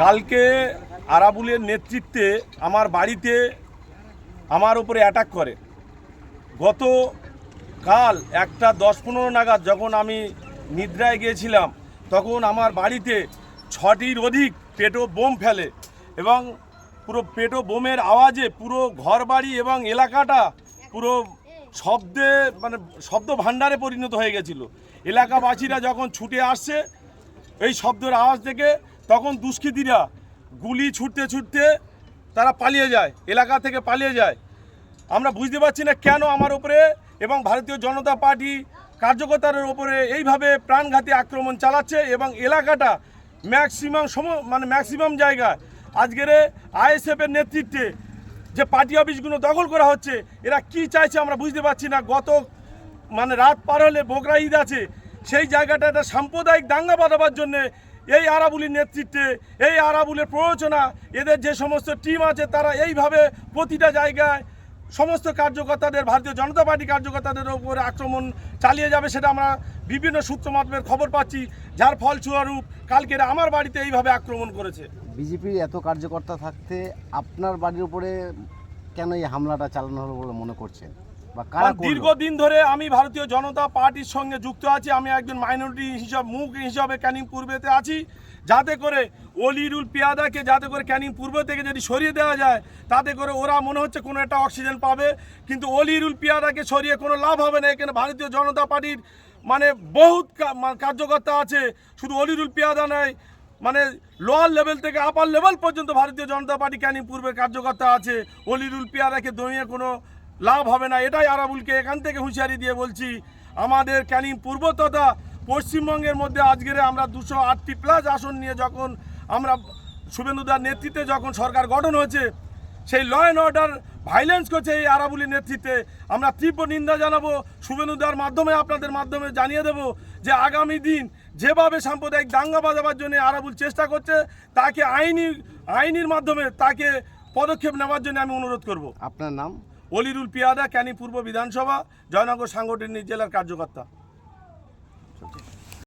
কালকে আরাবুলের নেতৃত্বে আমার বাড়িতে আমার উপরে অ্যাটাক করে। গত কাল 1:10-15 নাগাদ যখন আমি নিদ্রায় গিয়েছিলাম, তখন আমার বাড়িতে 6টির অধিক পেটো বোম ফেলে এবং পুরো পেটো বোমের আওয়াজে পুরো ঘরবাড়ি এবং এলাকাটা পুরো শব্দ ভাণ্ডারে পরিণত হয়ে গেছিল। এলাকাবাসীরা যখন ছুটে আসছে এই শব্দের আওয়াজ থেকে, তখন দুষ্কৃতীরা গুলি ছুটতে ছুটতে তারা পালিয়ে যায়, এলাকা থেকে পালিয়ে যায়। আমরা বুঝতে পারছি না কেন আমার উপরে এবং ভারতীয় জনতা পার্টি কার্যকর্তাদের উপরে এইভাবে প্রাণঘাতী আক্রমণ চালাচ্ছে এবং এলাকাটা ম্যাক্সিমাম জায়গায় আজকের আইএসএফের নেতৃত্বে যে পার্টি অফিসগুলো দখল করা হচ্ছে, এরা কি চাইছে আমরা বুঝতে পারছি না। রাত পার হলে বকরা ঈদ আছে, সেই জায়গাটা একটা সাম্প্রদায়িক দাঙ্গা বাঁধাবার জন্যে এই আরাবুলের নেতৃত্বে, এই আরাবুলের প্ররোচনা, এদের যে সমস্ত টিম আছে তারা এইভাবে প্রতিটা জায়গায় সমস্ত কার্যকর্তাদের, ভারতীয় জনতা পার্টি কার্যকর্তাদের উপরে আক্রমণ চালিয়ে যাবে, সেটা আমরা বিভিন্ন সূত্র মাধ্যমের খবর পাচ্ছি। যার ফলস্বরূপ কালকের আমার বাড়িতে এইভাবে আক্রমণ করেছে। বিজেপির এত কার্যকর্তা থাকতে আপনার বাড়ির উপরে কেন এই হামলাটা চালানো হলো বলে মনে করছেন? দীর্ঘদিন ধরে আমি ভারতীয় জনতা পার্টির সঙ্গে যুক্ত আছি। আমি একজন মাইনরিটি মুখ হিসাবে ক্যানিং পূর্বেতে আছি। যাতে করে অলিরুল পিয়াদাকে যাতে করে ক্যানিং পূর্ব থেকে যদি সরিয়ে দেওয়া যায়, তাতে করে ওরা মনে হচ্ছে কোনো একটা অক্সিজেন পাবে। কিন্তু অলিরুল পিয়াদাকে সরিয়ে কোনো লাভ হবে না। এখানে ভারতীয় জনতা পার্টির বহুত কার্যকর্তা আছে, শুধু অলিরুল পিয়াদা নয়, লোয়ার লেভেল থেকে আপার লেভেল পর্যন্ত ভারতীয় জনতা পার্টি ক্যানিং পূর্বের কার্যকর্তা আছে। অলিরুল পিয়াদাকে দমিয়ে কোনো লাভ হবে না। এটাই আরাবুলকে এখান থেকে হুঁশিয়ারি দিয়ে বলছি। আমাদের ক্যানিং পূর্ব তথা পশ্চিমবঙ্গের মধ্যে আজকের আমরা 208+ আসন নিয়ে যখন আমরা শুভেন্দুদার নেতৃত্বে যখন সরকার গঠন হয়েছে, সেই ল অ্যান্ড অর্ডার ভাইলেন্স করছে এই আরাবুলের নেতৃত্বে। আমরা তীব্র নিন্দা জানাবো। শুভেন্দুদার মাধ্যমে আপনাদের মাধ্যমে জানিয়ে দেব যে আগামী দিন যেভাবে সাম্প্রদায়িক দাঙ্গা বাজাবার জন্য আরাবুল চেষ্টা করছে, তাকে আইনির মাধ্যমে তাকে পদক্ষেপ নেওয়ার জন্য আমি অনুরোধ করব। আপনার নাম? অলিরুল পিয়াদা, ক্যানিং পূর্ব বিধানসভা, জয়নগর সাংগঠনিক জেলার কার্যকর্তা।